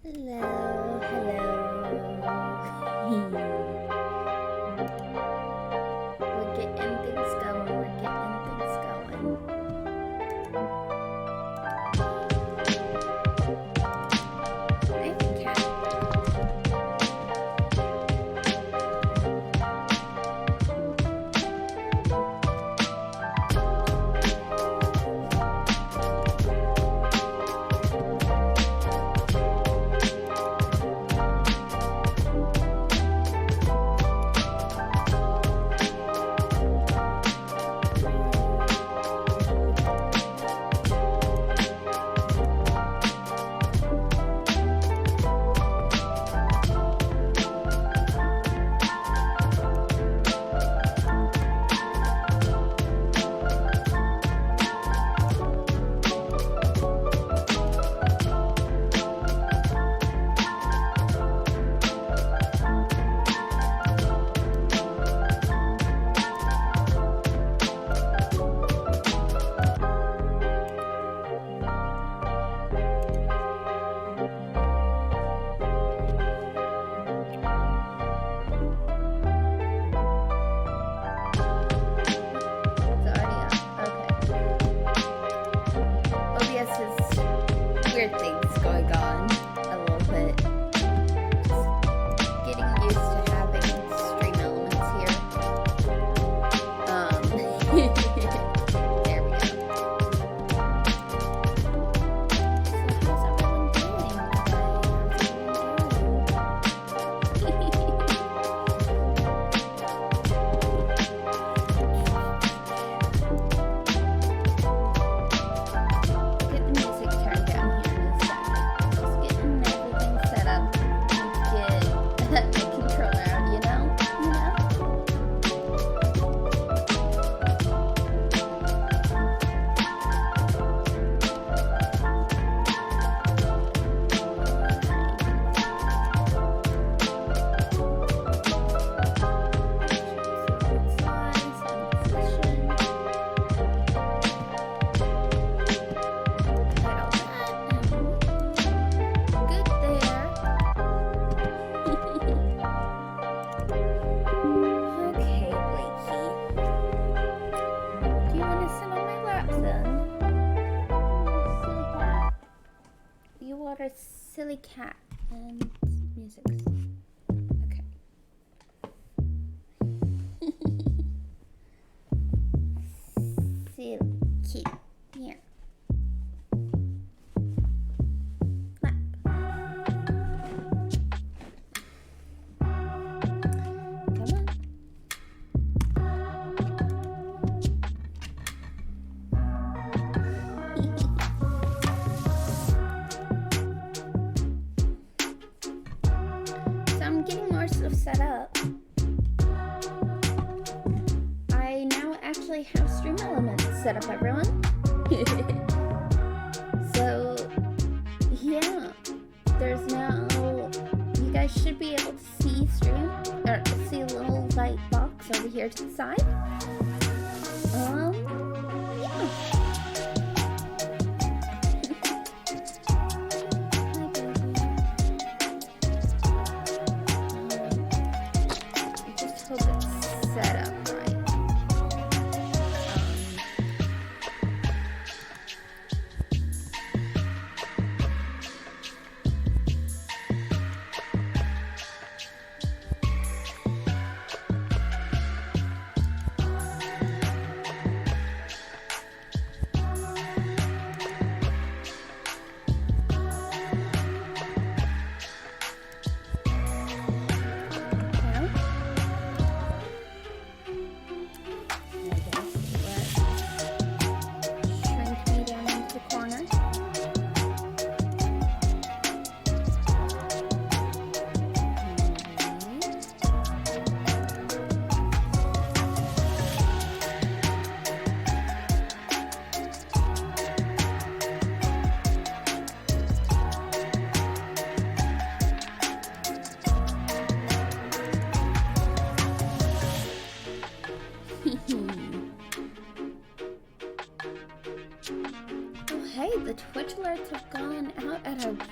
Hello, hello. We're getting things going, we're getting things going. Nice cat. It's already up. Okay. OBS has weird things going on a little bit. Just getting used to having stream elements here. There we go. So how's everyone doing today? Get the music turned down here in a second. Just getting everything set up and get the controller out, you know? Good there. Okay, Blakey. Do you want to sit on my lap then? Silly cat. You are a silly cat and music. Okay. Silly kitty. Here. Lap. Come on. So I'm getting more stuff set up. I now actually have Stream Elements set up, everyone. So, yeah. There's now, you guys should be able to see stream, or see a little light box over here to the side. Yeah. Hi, baby. I just hope it's set up right.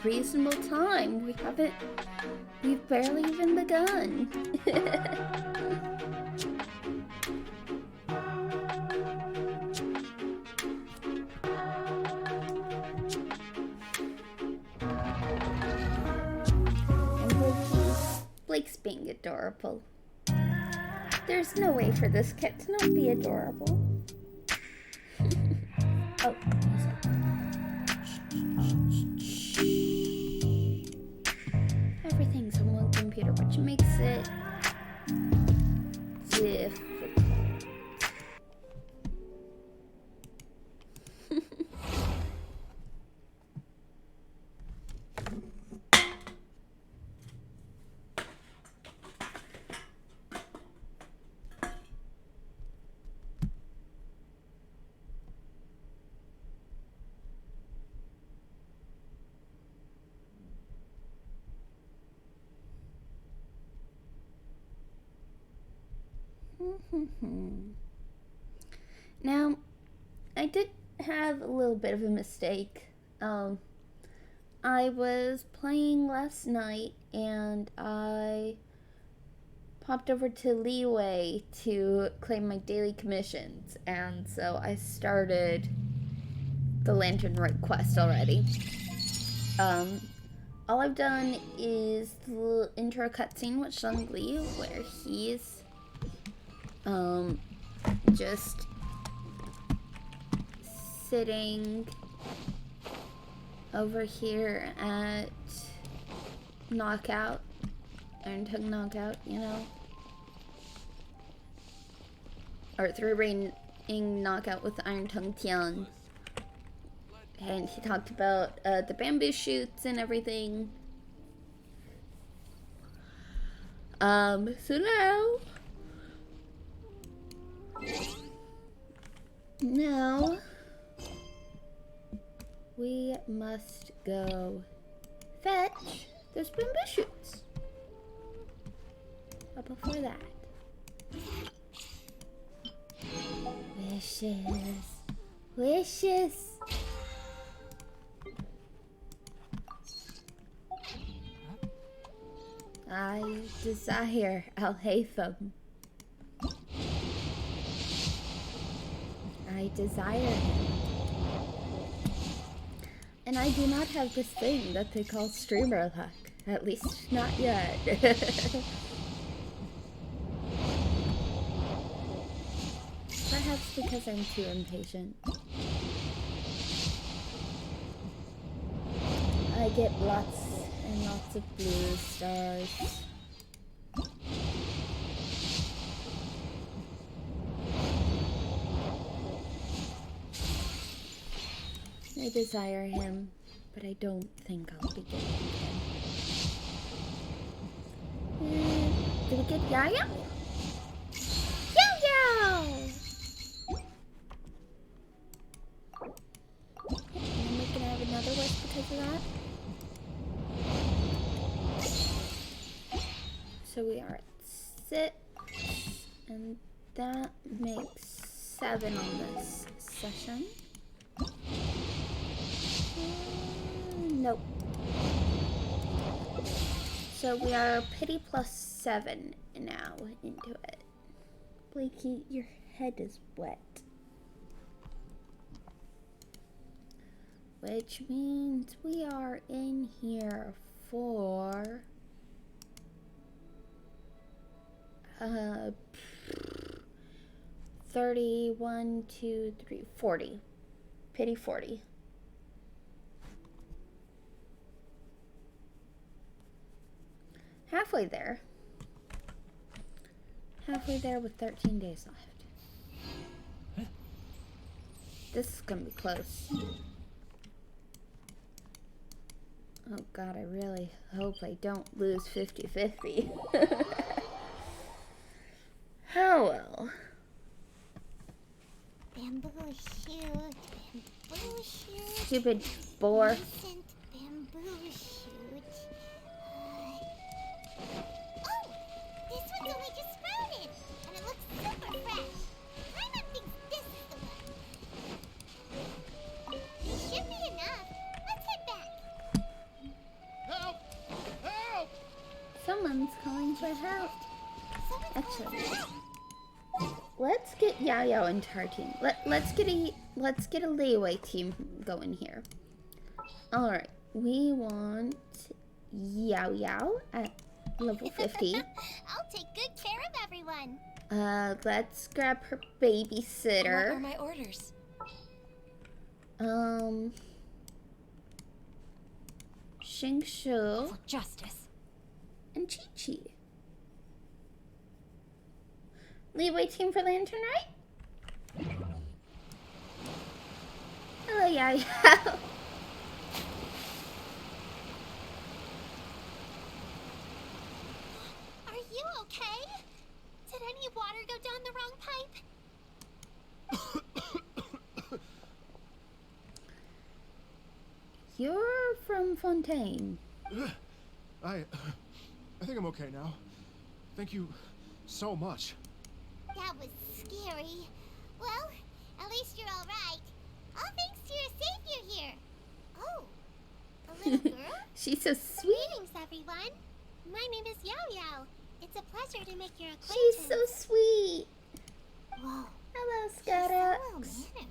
reasonable time. We've barely even begun. Blake's being adorable. There's no way for this cat to not be adorable. Oh, everything's on one computer, which makes it difficult. Now, I did have a little bit of a mistake. I was playing last night and I popped over to Leeway to claim my daily commissions, and so I started the Lantern Rite quest already. All I've done is the intro cutscene with Zhongli, where he's just sitting over here at Knockout, Iron Tongue Knockout, you know, or 3-ring Knockout with Iron Tongue Tian, and he talked about the bamboo shoots and everything. So now we must go fetch those bamboo shoots. But before that, wishes. I desire Al-Haytham. I desire him. And I do not have this thing that they call streamer luck. At least not yet. Perhaps because I'm too impatient. I get lots and lots of blue stars. I desire him, but I don't think I'll be getting him. Did we get Yaya? Yo-yo! And we can have another wish because of that. So we are at 6, and that makes 7 on this session. Nope. So we are pity plus 7 now into it. Blakey, your head is wet. Which means we are in here for 31, 2, 3, 40. Pity 40. Halfway there. Halfway there with 13 days left. This is gonna be close. Oh god, I really hope I don't lose 50-50. Oh well. Bamboo shoot, bamboo shoot. Stupid boar. Recent bamboo shoot. Oh, this one's only just sprouted, and it looks super fresh. Paimon thinks this is the one. It should be enough. Let's head back. how? Someone's Actually, going through. let's get Yao Yao into our team. Let's get a Leeway team going here. All right, we want Yao Yao at level 50. I'll take good care of everyone. Let's grab her What babysitter. are my orders? Xing Shu For justice. and Chi Chi. Leeway team for Lantern, right? Hello, Yao Yao. Are you okay? Did any water go down the wrong pipe? You're from Fontaine. I think I'm okay now. Thank you so much. That was scary. Well, at least you're all right. All thanks to your savior here. Oh, a little girl? She's so sweet. Greetings, everyone. My name is Yao Yao. It's a pleasure to make your acquaintance. She's so sweet. Whoa. Hello, She's so Scotta. well-mannered.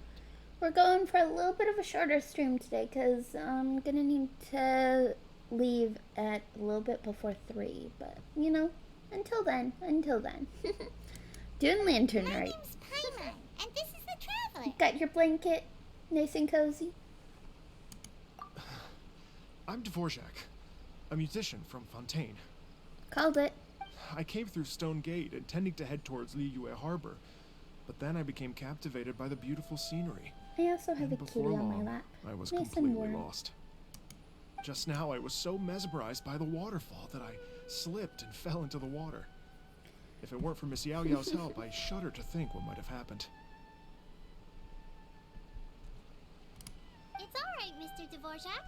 We're going for a little bit of a shorter stream today because I'm gonna need to leave at a little bit before 3. But, you know, until then. Doing Lantern My right. name's Paimon, and this is the Traveler. Got your blanket nice and cozy? I'm Dvorak, a musician from Fontaine. Called it. I came through Stone Gate intending to head towards Liyue Harbor, but then I became captivated by the beautiful scenery. I also have And a kitty before on my long, lap. I was Nice and completely warm. lost. Just now, I was so mesmerized by the waterfall that I slipped and fell into the water. If it weren't for Miss Yao Yao's help, I shudder to think what might have happened. It's all right, Mr. Dvorak.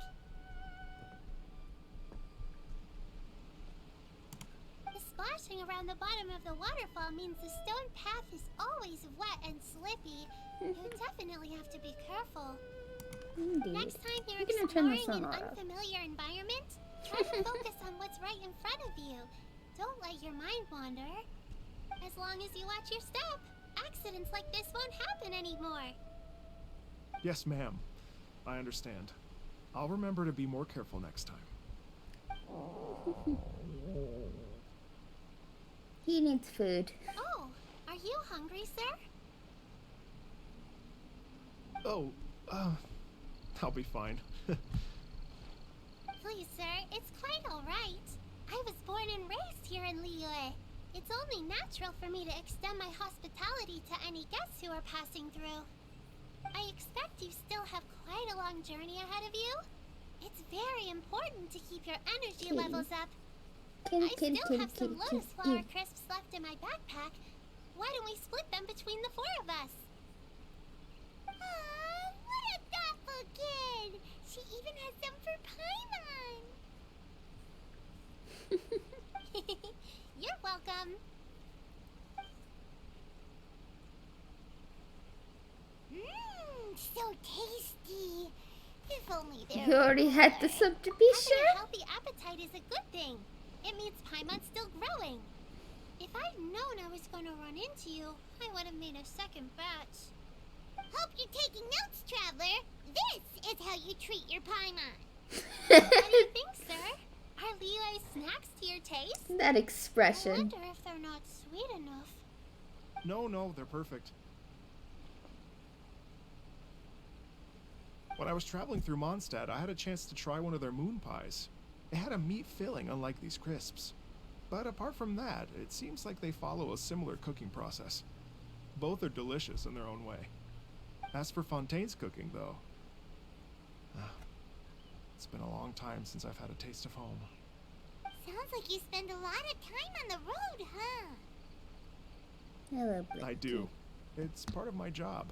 The splashing around the bottom of the waterfall means the stone path is always wet and slippy. You definitely have to be careful. Indeed. Next time you're I'm gonna turn exploring this an on auto. unfamiliar environment, try to focus on what's right in front of you. Don't let your mind wander. As long as you watch your step, accidents like this won't happen anymore. Yes, ma'am. I understand. I'll remember to be more careful next time. He needs food. Oh, are you hungry, sir? Oh, I'll be fine. Please, sir, it's quite all right. I was born and raised here in Liyue. It's only natural for me to extend my hospitality to any guests who are passing through. I expect you still have quite a long journey ahead of you. It's very important to keep your energy Kitty. levels up. Kitty, I kitty, still kitty, have some kitty, lotus kitty, flower kitty. crisps left in my backpack. Why don't we split them between the 4 of us? Aw, what a thoughtful kid! She even has some for Paimon! You're welcome. Mmm, so tasty. If only there You already had were. this up to be Having a sure? healthy appetite is a good thing. It means Paimon's still growing. If I'd known I was going to run into you, I would have made a second batch. Hope you're taking notes, Traveler. This is how you treat your Paimon. What do you think, sir? Are Liyue snacks to your taste? That I expression. wonder if they're not sweet enough. No, they're perfect. When I was traveling through Mondstadt, I had a chance to try one of their moon pies. It had a meat filling, unlike these crisps. But apart from that, it seems like they follow a similar cooking process. Both are delicious in their own way. As for Fontaine's cooking, though, it's been a long time since I've had a taste of home. Sounds like you spend a lot of time on the road, huh? Hello, Blake. I do. It's part of my job.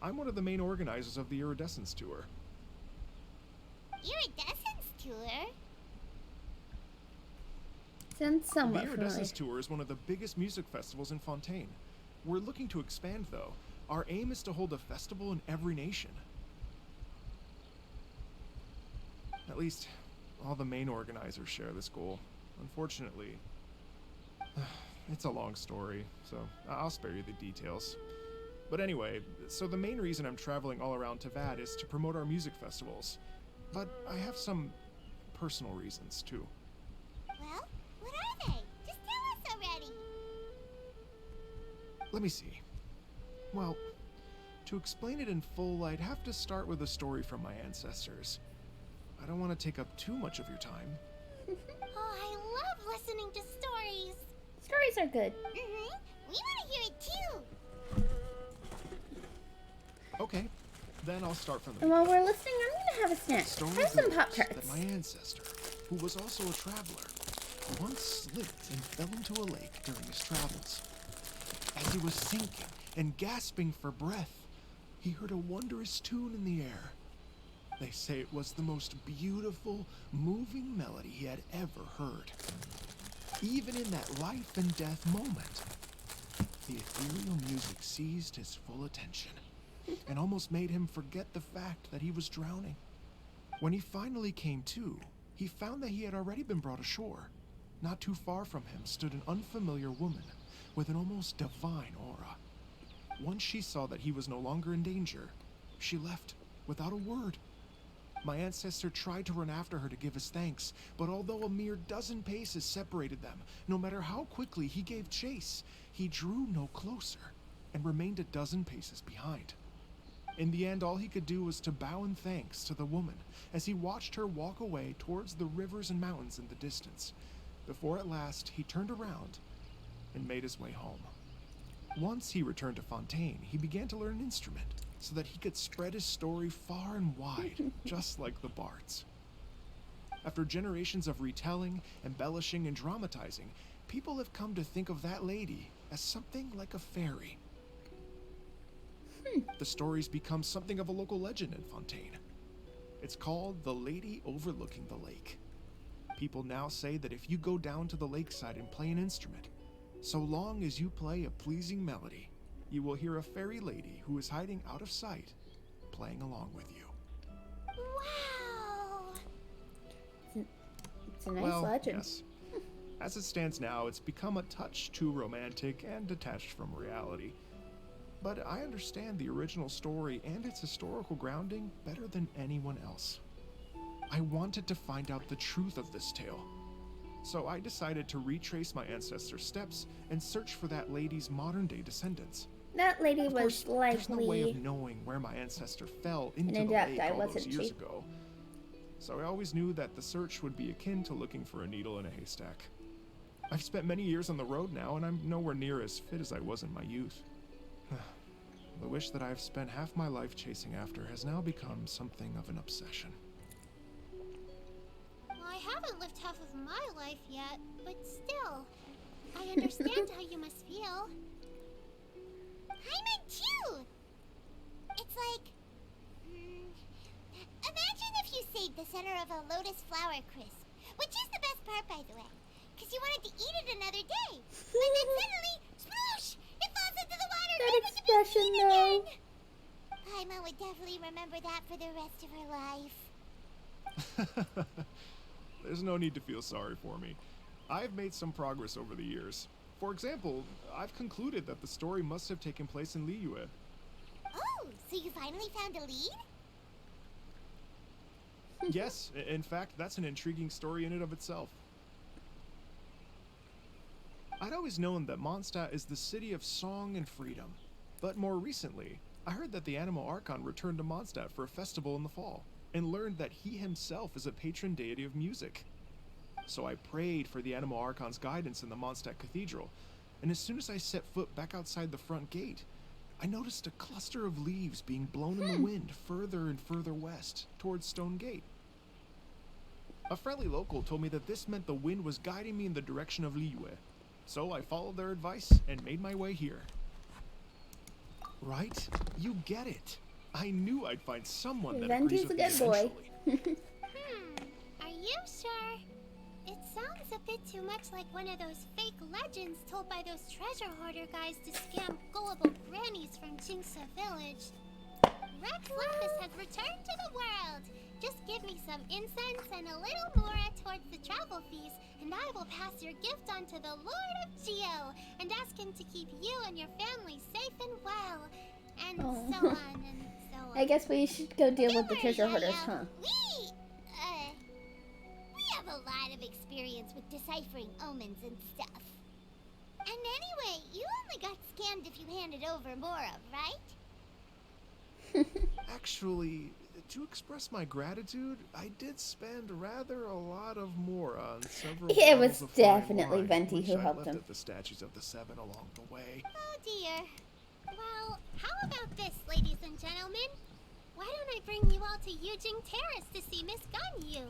I'm one of the main organizers of the Iridescence Tour. Iridescence tour? Sounds The somewhat familiar. Iridescence Tour is one of the biggest music festivals in Fontaine. We're looking to expand, though. Our aim is to hold a festival in every nation. At least, all the main organizers share this goal. Unfortunately, It's a long story, so I'll spare you the details. But anyway, so the main reason I'm traveling all around Tavad is to promote our music festivals. But I have some personal reasons, too. Well, what are they? Just tell us already. Let me see. Well, to explain it in full, I'd have to start with a story from my ancestors. I don't want to take up too much of your time. Oh, I love listening to stories. Stories are good. Mm-hmm. We want to hear it too. Okay, then I'll start from the And while we're listening, I'm gonna have a snack. story Have some goes Pop that Tarts. my ancestor, who was also a traveler, once slipped and fell into a lake during his travels. As he was sinking and gasping for breath, he heard a wondrous tune in the air. They say it was the most beautiful, moving melody he had ever heard. Even in that life and death moment, the ethereal music seized his full attention and almost made him forget the fact that he was drowning. When he finally came to, he found that he had already been brought ashore. Not too far from him stood an unfamiliar woman with an almost divine aura. Once she saw that he was no longer in danger, she left without a word. My ancestor tried to run after her to give his thanks, but although a mere dozen paces separated them, no matter how quickly he gave chase, he drew no closer and remained a dozen paces behind. In the end, all he could do was to bow in thanks to the woman as he watched her walk away towards the rivers and mountains in the distance, before at last he turned around and made his way home. Once he returned to Fontaine, he began to learn an instrument so that he could spread his story far and wide, just like the bards. After generations of retelling, embellishing, and dramatizing, people have come to think of that lady as something like a fairy. The story's become something of a local legend in Fontaine. It's called The Lady Overlooking the Lake. People now say that if you go down to the lakeside and play an instrument, so long as you play a pleasing melody, you will hear a fairy lady who is hiding out of sight, playing along with you. Wow. It's a nice legend. Yes. As it stands now, it's become a touch too romantic and detached from reality. But I understand the original story and its historical grounding better than anyone else. I wanted to find out the truth of this tale. So I decided to retrace my ancestors' steps and search for that lady's modern-day descendants. That lady Of was course, there's no way likely of knowing where my ancestor fell into an the adept, lake I all those wasn't years she? ago. So I always knew that the search would be akin to looking for a needle in a haystack. I've spent many years on the road now, and I'm nowhere near as fit as I was in my youth. The wish that I've spent half my life chasing after has now become something of an obsession. I haven't lived half of my life yet, but still, I understand how you must feel. Paimon too! It's like... imagine if you saved the center of a lotus flower crisp, which is the best part, by the way, because you wanted to eat it another day. And then suddenly, sploosh! It falls into the water, that never to be expression seen though. again! Paimon would definitely remember that for the rest of her life. There's no need to feel sorry for me. I've made some progress over the years. For example, I've concluded that the story must have taken place in Liyue. Oh, so you finally found a lead? Yes, in fact, that's an intriguing story in and of itself. I'd always known that Mondstadt is the city of song and freedom, but more recently, I heard that the Anemo Archon returned to Mondstadt for a festival in the fall, and learned that he himself is a patron deity of music. So I prayed for the Anemo Archon's guidance in the Mondstadt Cathedral, and as soon as I set foot back outside the front gate, I noticed a cluster of leaves being blown in the wind further and further west, towards Stone Gate. A friendly local told me that this meant the wind was guiding me in the direction of Liyue, so I followed their advice and made my way here. Right? You get it. I knew I'd find someone that agrees Venture's a with me good boy. eventually. Are you sure? It sounds a bit too much like one of those fake legends told by those treasure hoarder guys to scam gullible grannies from Jinxa Village. Rex Lapis has returned to the world. Just give me some incense and a little mora towards the travel fees, and I will pass your gift on to the Lord of Geo and ask him to keep you and your family safe and well. And Oh. so on and so on. I guess we should go deal with the Don't treasure worry, hoarders, Yaya. huh? We have a lot of experience with deciphering omens and stuff. And anyway, you only got scammed if you handed over Mora, right? Actually, to express my gratitude, I did spend rather a lot of more on several It was bottles of fine definitely wine, Venti which who I helped left him. at the statues of the Seven along the way. Oh dear. Well, how about this, ladies and gentlemen? Why don't I bring you all to Yujing Terrace to see Miss Ganyu?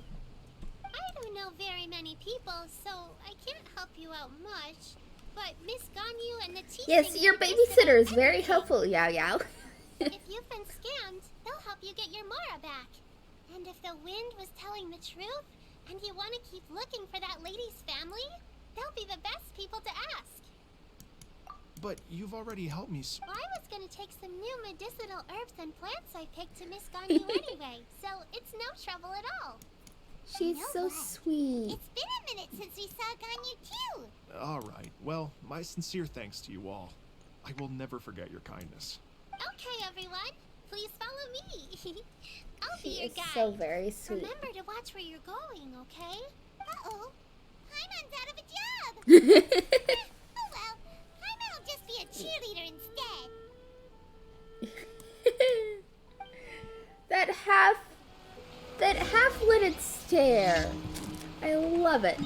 I don't know very many people, so I can't help you out much. But Miss Ganyu and the teaching... Yes, your babysitter is very helpful, Yao Yao. If you've been scammed, they'll help you get your Mora back. And if the wind was telling the truth, and you want to keep looking for that lady's family, they'll be the best people to ask. But you've already helped me. Well, I was gonna take some new medicinal herbs and plants I picked to Miss Ganyu anyway, so it's no trouble at all. She's You know so what? sweet. It's been a minute since we saw Ganyu too. All right. Well, my sincere thanks to you all. I will never forget your kindness. Okay, everyone, please follow me. I'll She be your is guide. so very sweet. Remember to watch where you're going, okay? Uh-oh. Paimon's out of a job. Oh well, Paimon will just be a cheerleader instead. that half-lidded stare. I love it.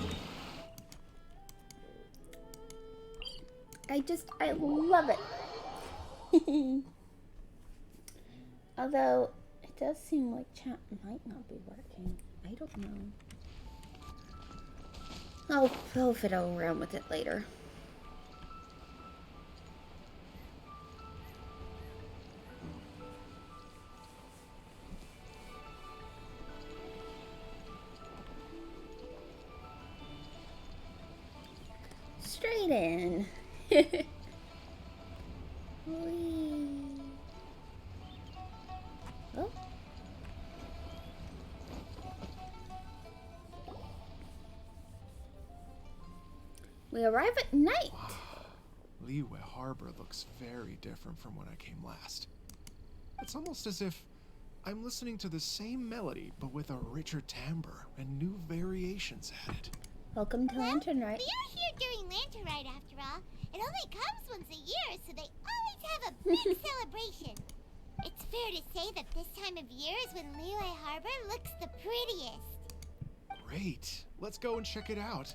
I love it. Although, it does seem like chat might not be working. I don't know. I'll fiddle around with it later. Straight in. Whee. Oh. We arrive at night. Liyue Harbor looks very different from when I came last. It's almost as if I'm listening to the same melody, but with a richer timbre and new variations added. Welcome to Lantern Rite. We are here during Lantern Rite after all. It only comes once a year, so they always have a big celebration. It's fair to say that this time of year is when Liyue Harbor looks the prettiest. Great. Let's go and check it out.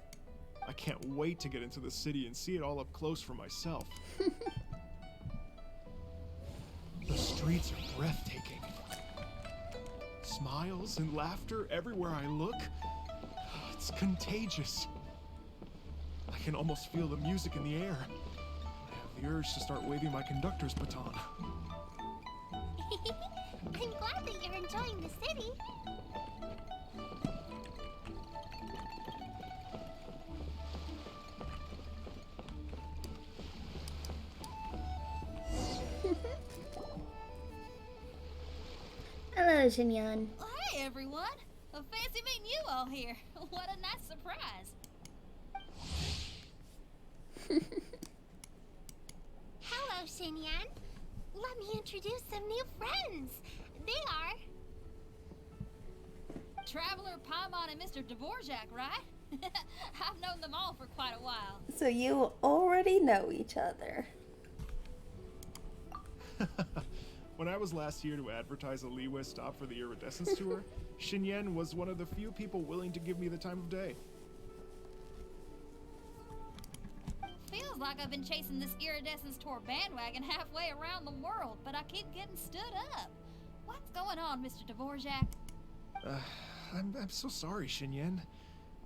I can't wait to get into the city and see it all up close for myself. The streets are breathtaking. Smiles and laughter everywhere I look. It's contagious. I can almost feel the music in the air. I have the urge to start waving my conductor's baton. I'm glad that you're enjoying the city. Hello, Xinyan. Well, hey, everyone. Fancy meeting you all here. What a nice surprise. Hello, Xinyan. Let me introduce some new friends. They are... Traveler, Paimon, and Mr. Dvorak, right? I've known them all for quite a while. So you already know each other. When I was last here to advertise a Liyue stop for the Iridescence tour, Xinyan was one of the few people willing to give me the time of day. Feels like I've been chasing this Iridescence tour bandwagon halfway around the world, but I keep getting stood up. What's going on, Mr. Dvorak? I'm so sorry, Xinyan.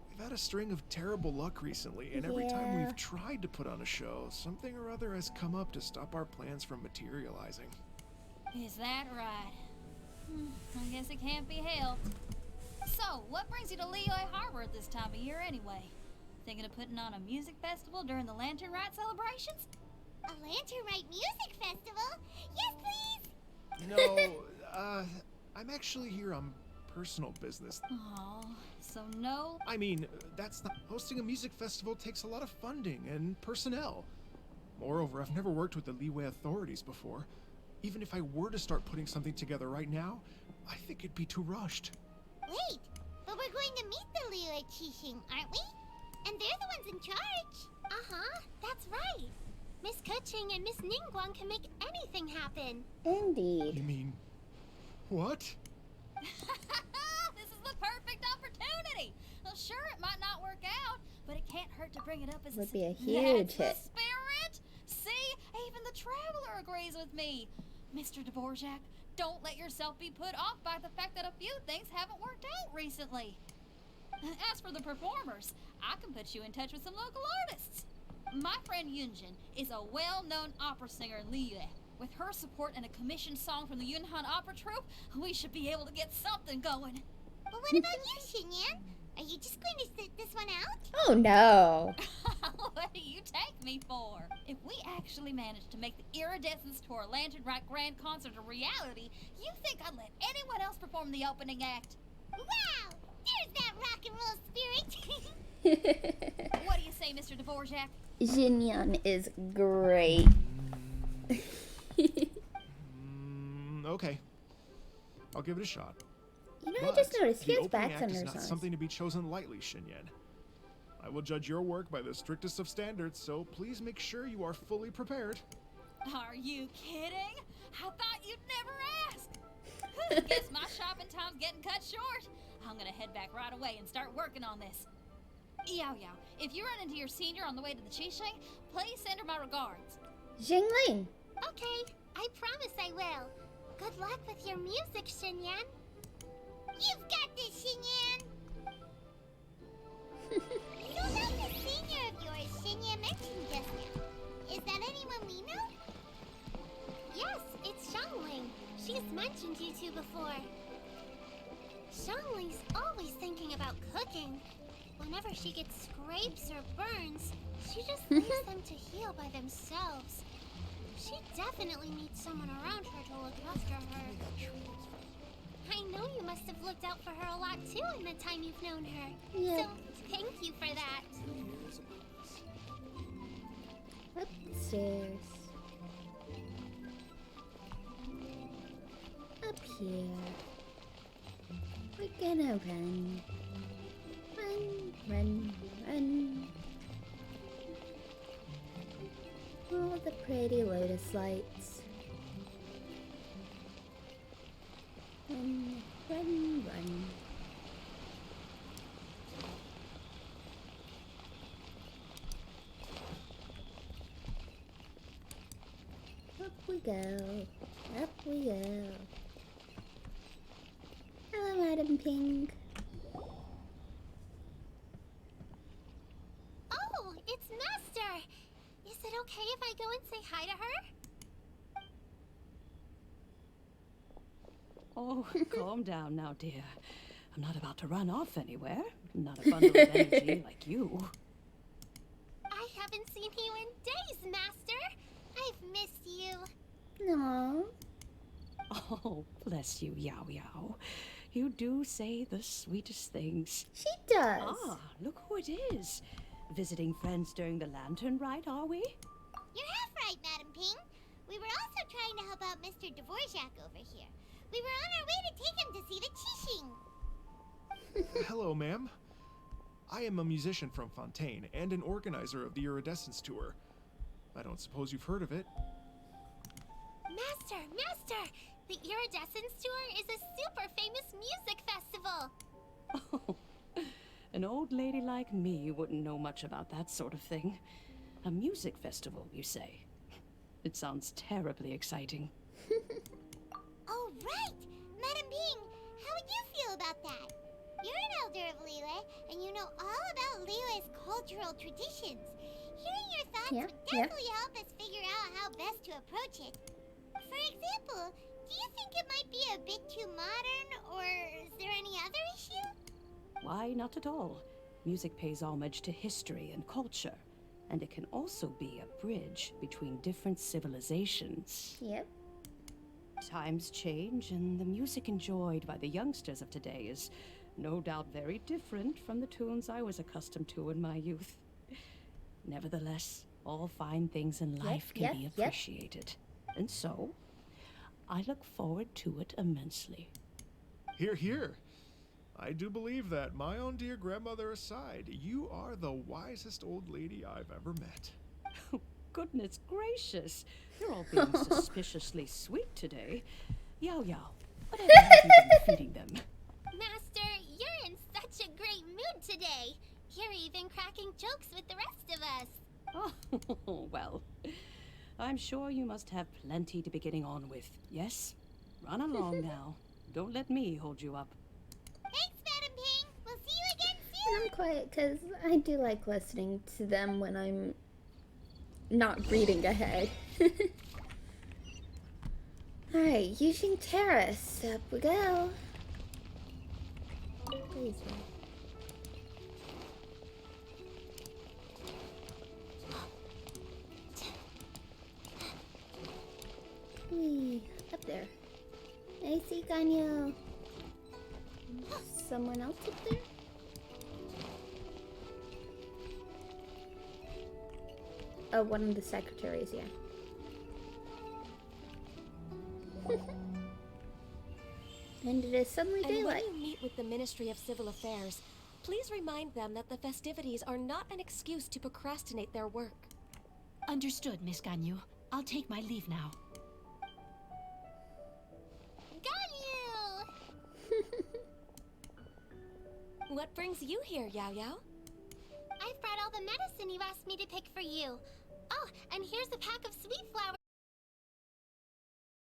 We've had a string of terrible luck recently, and every time Yeah. we've tried to put on a show, something or other has come up to stop our plans from materializing. Is that right? I guess it can't be helped. So, what brings you to Liyue Harbor at this time of year anyway? Thinking of putting on a music festival during the Lantern Rite celebrations? A Lantern Rite music festival? Yes, please! No, I'm actually here on personal business. Oh, so no. I mean, that's not. Hosting a music festival takes a lot of funding and personnel. Moreover, I've never worked with the Liyue authorities before. Even if I were to start putting something together right now, I think it'd be too rushed. Wait, but we're going to meet the Liyue Qixing, aren't we? And they're the ones in charge. Uh-huh, that's right. Miss Keqing and Miss Ningguang can make anything happen. You Indeed. mean... what? This is the perfect opportunity. Well, sure, it might not work out, but it can't hurt to bring it up as Would a be a That's huge the hit. spirit. See, even the traveler agrees with me. Mr. Dvorak, don't let yourself be put off by the fact that a few things haven't worked out recently. As for the performers, I can put you in touch with some local artists. My friend Yunjin is a well-known opera singer in Liyue. With her support and a commissioned song from the Yunhan Opera Troupe, we should be able to get something going. But what about you, Xinyan? Are you just going to sit this one out? Oh no. What do you take me for? If we actually manage to make the Iridescence Tour Lantern Right Grand Concert a reality, you think I'd let anyone else perform the opening act? Wow! There's that rock and roll spirit! What do you say, Mr. Dvorak? Xinyan is great. Okay. I'll give it a shot. You know, I just But noticed he the has opening bats act under is his not eyes. something to be chosen lightly, Xinyan. I will judge your work by the strictest of standards, so please make sure you are fully prepared. Are you kidding? I thought you'd never ask. Guess my shopping time's getting cut short. I'm gonna head back right away and start working on this. Yao Yao, if you run into your senior on the way to the Qixing, please send her my regards. Jingling. Okay, I promise I will. Good luck with your music, Xinyan. You've got this, Xinyan! So about the senior of yours Xinyan mentioned just now. Is that anyone we know? Yes, it's Xiangling. She's mentioned you two before. Xiangling's always thinking about cooking. Whenever she gets scrapes or burns, she just leaves them to heal by themselves. She definitely needs someone around her to look after her. I know you must have looked out for her a lot too in the time you've known her. Yeah. So, thank you for that. Upstairs. Up here. We're gonna run. Run, run, run. All the pretty lotus lights. Run, run, run. Up we go. Up we go. Hello, Madam Pink. Oh, it's Master! Is it okay if I go and say hi to her? Oh, calm down now, dear. I'm not about to run off anywhere. Not a bundle of energy like you. I haven't seen you in days, Master! I've missed you. No. Oh, bless you, Yao Yao. You do say the sweetest things. She does. Ah, look who it is. Visiting friends during the lantern rite, are we? You're half right, Madam Ping. We were also trying to help out Mr. Dvorak over here. We were on our way to take him to see the Qixing. Hello, ma'am. I am a musician from Fontaine and an organizer of the Iridescence Tour. I don't suppose you've heard of it. Master! Master! The Iridescence Tour is a super famous music festival! Oh, an old lady like me wouldn't know much about that sort of thing. A music festival, you say? It sounds terribly exciting. Oh, right! Madam Ping, how would you feel about that? You're an elder of Liyue, and you know all about Liyue's cultural traditions. Hearing your thoughts Yeah, would yeah. definitely help us figure out how best to approach it. For example, do you think it might be a bit too modern, or is there any other issue? Why, not at all. Music pays homage to history and culture, and it can also be a bridge between different civilizations. Yep. Times change, and the music enjoyed by the youngsters of today is no doubt very different from the tunes I was accustomed to in my youth. Nevertheless, all fine things in life can be appreciated. And so, I look forward to it immensely. Hear, hear. I do believe that, my own dear grandmother aside, you are the wisest old lady I've ever met. Goodness gracious, you're all being suspiciously sweet today. Yao Yao, whatever have you been feeding them? Master, you're in such a great mood today. You're even cracking jokes with the rest of us. Oh, well, I'm sure you must have plenty to be getting on with, yes? Run along now. Don't let me hold you up. Thanks, Madam Ping. We'll see you again soon. And I'm quiet because I do like listening to them when I'm not reading ahead. Alright, Yujing Terrace. Up we go. Please, man. Whee, up there. I see Ganyu. Someone else up there? Oh, one of the secretaries, yeah. And it is suddenly And daylight. when you meet with the Ministry of Civil Affairs, please remind them that the festivities are not an excuse to procrastinate their work. Understood, Miss Ganyu. I'll take my leave now. Ganyu! What brings you here, Yao Yao? I've brought all the medicine you asked me to pick for you. Oh, and here's a pack of sweet flowers